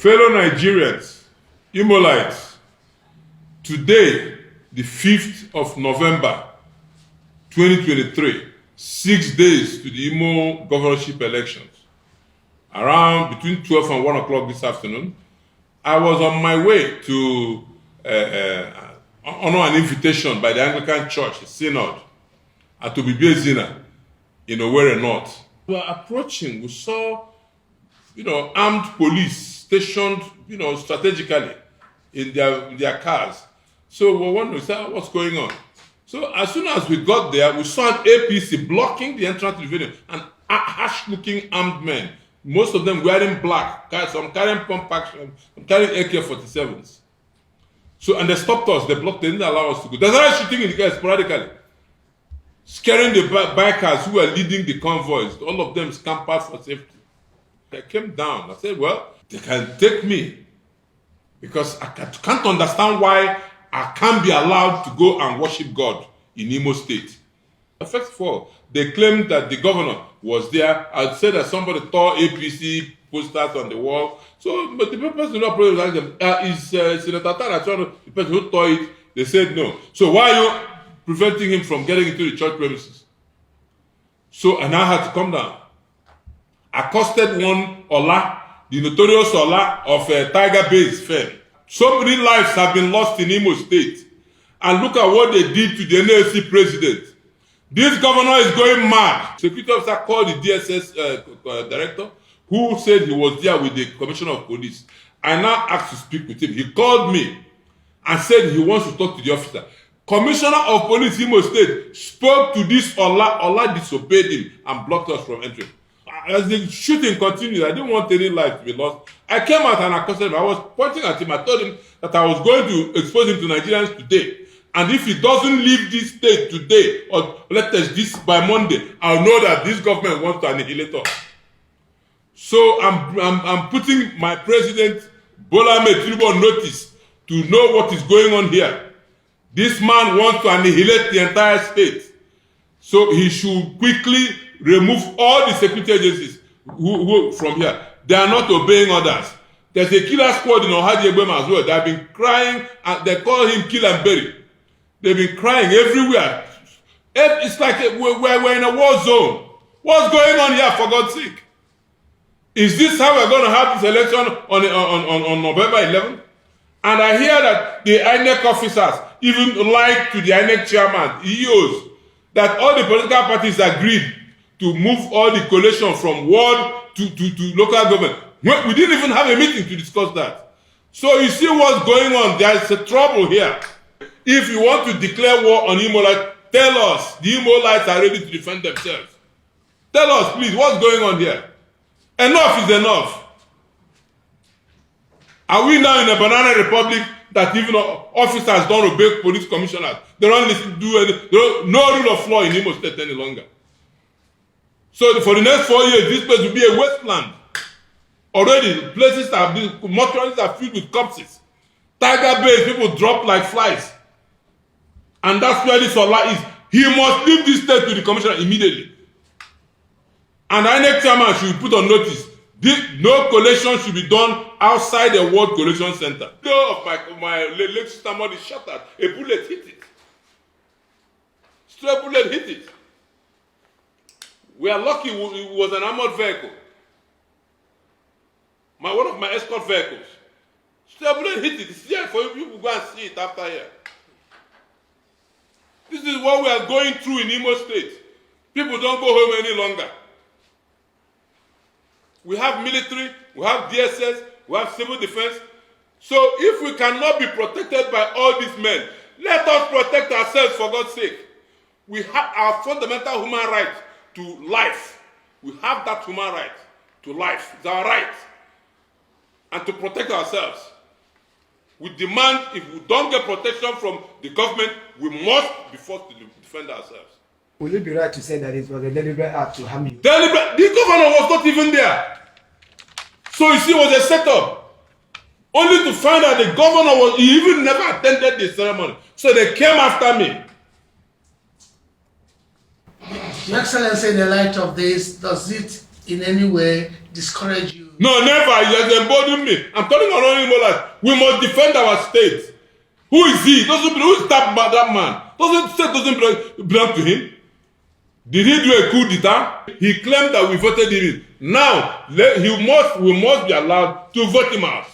Fellow Nigerians, Imolites, today, the 5th of November, 2023, 6 days to the Imo governorship elections, around between 12 and 1 o'clock this afternoon, I was on my way to honor an invitation by the Anglican Church, the Synod, at Obibie in Owerri North. We were approaching, we saw, armed police stationed, strategically in their cars. So we wondered, what's going on? So as soon as we got there, we saw an APC blocking the entrance to the venue, and harsh-looking armed men, most of them wearing black, some carrying pump action, some carrying AK-47s. So, and they stopped us, they blocked, they didn't allow us to go. They started shooting in the air sporadically, scaring the bikers who were leading the convoys. All of them scampered for safety. I came down, I said, well, they can take me, because I can't understand why I can't be allowed to go and worship God in Imo State. First of all, they claimed that the governor was there. I said that somebody tore APC posters on the wall. So, but the person did not probably like them. Is Senator Athan Achonu the person who tore it? They said no. So why are you preventing him from getting into the church premises? So, and I had to come down. I accosted one Ola, the notorious Ola of Tiger Base fame. So many lives have been lost in Imo State. And look at what they did to the NLC president. This governor is going mad. Security officer called the DSS director, who said he was there with the commissioner of police. I now asked to speak with him. He called me and said he wants to talk to the officer. Commissioner of police Imo State spoke to this Ola. Ola disobeyed him and blocked us from entering. As the shooting continued, I didn't want any life to be lost. I came out and accosted him. I was pointing at him. I told him that I was going to expose him to Nigerians today. And if he doesn't leave this state today, or let us this by Monday, I'll know that this government wants to annihilate us. So I'm putting my president, Bola Ahmed Tinubu, on notice to know what is going on here. This man wants to annihilate the entire state. So he should quickly remove all the security agencies who from here. They are not obeying orders. There's a killer squad in Ohadi Egbema as well. They have been crying, and they call him kill and bury. They've been crying everywhere. It's like we're in a war zone. What's going on here, for God's sake? Is this how we're going to have this election on November 11th? And I hear that the INEC officers even lied to the INEC chairman, EOs, that all the political parties agreed to move all the coalition from ward to local government. We didn't even have a meeting to discuss that. So you see what's going on. There is a trouble here. If you want to declare war on Imolites, tell us. The Imolites are ready to defend themselves. Tell us, please, what's going on here? Enough is enough. Are we now in a banana republic that even officers don't obey police commissioners? They don't listen to no rule of law in Imo State any longer. So for the next 4 years, this place will be a wasteland. Already, places mortuaries are filled with corpses. Tiger Base, people drop like flies. And that's where this Ola is. He must leave this state to the commissioner immediately. And INEC chairman should put on notice. No collation should be done outside the World Collation Center. The door of my late sister is shattered. A bullet hit it. Stray bullet hit it. We are lucky it was an armored vehicle. One of my escort vehicles. Stray bullet hit it. It's here for you to go and see it after here. This is what we are going through in Imo State. People don't go home any longer. We have military, we have DSS, we have civil defense. So if we cannot be protected by all these men, let us protect ourselves, for God's sake. We have our fundamental human right to life. We have that human right to life. It's our right. And to protect ourselves. We demand, if we don't get protection from the government, we must be forced to defend ourselves. Will it be right to say that it was a deliberate act to harm you? Deliberate? The governor was not even there. So you see, it was a setup. Only to find out the governor he even never attended the ceremony. So they came after me. Your Excellency, in the light of this, does it in any way discourage you? No, never. He has emboldened me. I'm telling you, Honorable Molas, we must defend our state. Who is he? Who is that man? Doesn't belong to him. Did he do a coup d'etat? He claimed that we voted him in. Now, we must be allowed to vote him out.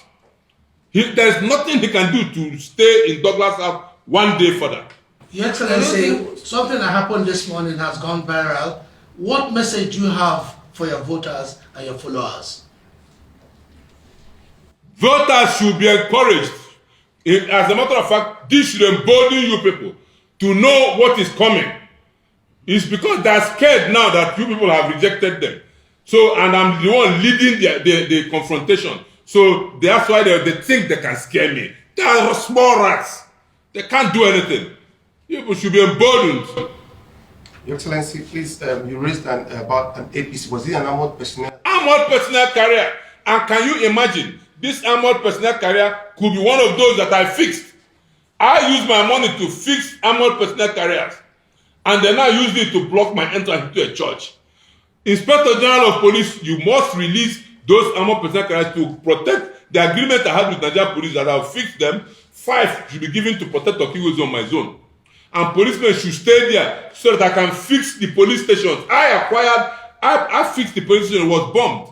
There's nothing he can do to stay in Douglas House one day further. Your Excellency, something that happened this morning has gone viral. What message do you have for your voters and your followers? Voters should be encouraged. As a matter of fact, this should embolden you people to know what is coming. It's because they're scared now that you people have rejected them. So, and I'm the one leading the confrontation. So that's why they think they can scare me. They are small rats. They can't do anything. People should be emboldened. Your Excellency, please, you raised about an APC. Was it an armored personnel? Armored personnel carrier. And can you imagine, this armored personnel carrier could be one of those that I fixed. I use my money to fix armored personnel carriers. And then I used it to block my entrance into a church. Inspector General of Police, you must release those armored personnel carriers to protect the agreement I had with Nigerian police that I'll fix them. 5 should be given to protect Okiwos on my zone. And policemen should stay there so that I can fix the police stations. I fixed the police station, was bombed.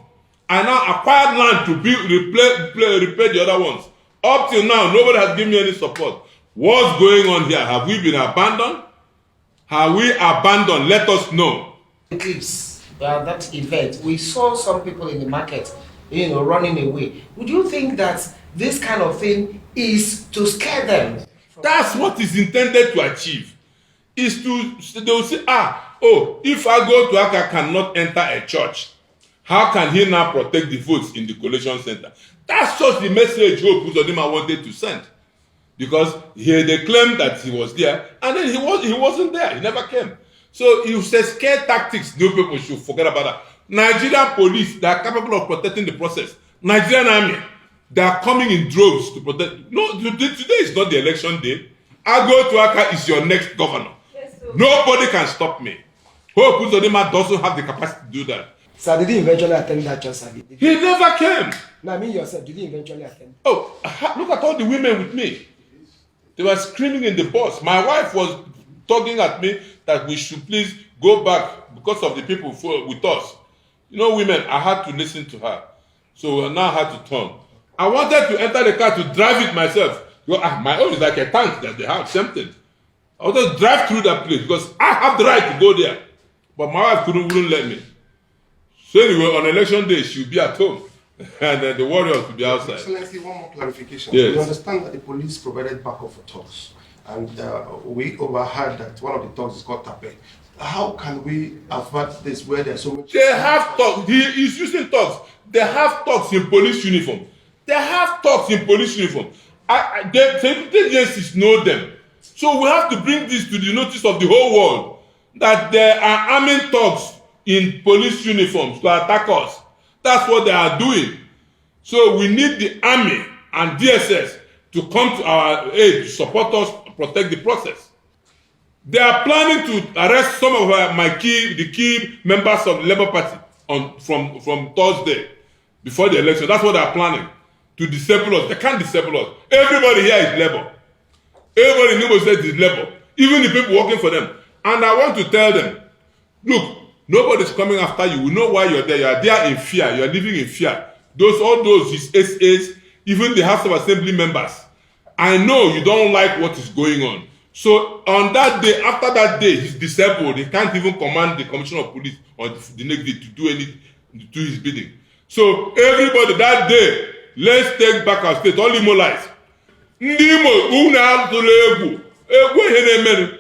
I now acquired land to repair the other ones. Up till now, nobody has given me any support. What's going on here? Have we been abandoned? Have we abandoned? Let us know. That event, we saw some people in the market, running away. Would you think that this kind of thing is to scare them? That's what is intended to achieve. They will say, if I go to Aka cannot enter a church, how can he now protect the votes in the collation center? That's just the message Hope Uzodinma wanted to send. Because they claimed that he was there, and then he wasn't there. He never came. So it was a scare tactics. No people should forget about that. Nigerian police, they are capable of protecting the process. Nigerian army, they are coming in droves to protect. No, today is not the election day. Ago Tuaka is your next governor. Yes, nobody can stop me. Hope Uzodinma doesn't have the capacity to do that. Sir, did he eventually attend that church service? He never came. No, I mean yourself, did he eventually attend? Oh, look at all the women with me. They were screaming in the bus. My wife was tugging at me that we should please go back because of the people with us. Women, I had to listen to her. So I now had to turn. I wanted to enter the car to drive it myself. My own is like a tank that they have, something. I wanted to drive through that place because I have the right to go there. But my wife wouldn't let me. So anyway, on election day, she'll be at home. And then the warriors will be outside. Excellency, one more clarification. Yes. We understand that the police provided backup for thugs. And we overheard that one of the thugs is called Tape. How can we avert this where there's so much... They have thugs. He is using thugs. They have thugs in police uniform. They have thugs in police uniform. The agencies know them. So we have to bring this to the notice of the whole world that there are arming thugs in police uniforms to attack us. That's what they are doing. So we need the army and DSS to come to our aid to support us to protect the process. They are planning to arrest some of the key members of the Labour Party from Thursday before the election. That's what they are planning, to disable us. They can't disable us. Everybody here is Labour. Everybody in Igbo State is Labour. Even the people working for them. And I want to tell them, look, nobody's coming after you. We know why you're there. You are there in fear. You are living in fear. All those his SAs, even the House of Assembly members. I know you don't like what is going on. So on that day, after that day, he's disabled. He can't even command the Commissioner of Police on the next day to do his bidding. So everybody that day, let's take back our state. All Imo lies. Ndị Imo, unu atụla egwu. Egwu ihe na-emerụ.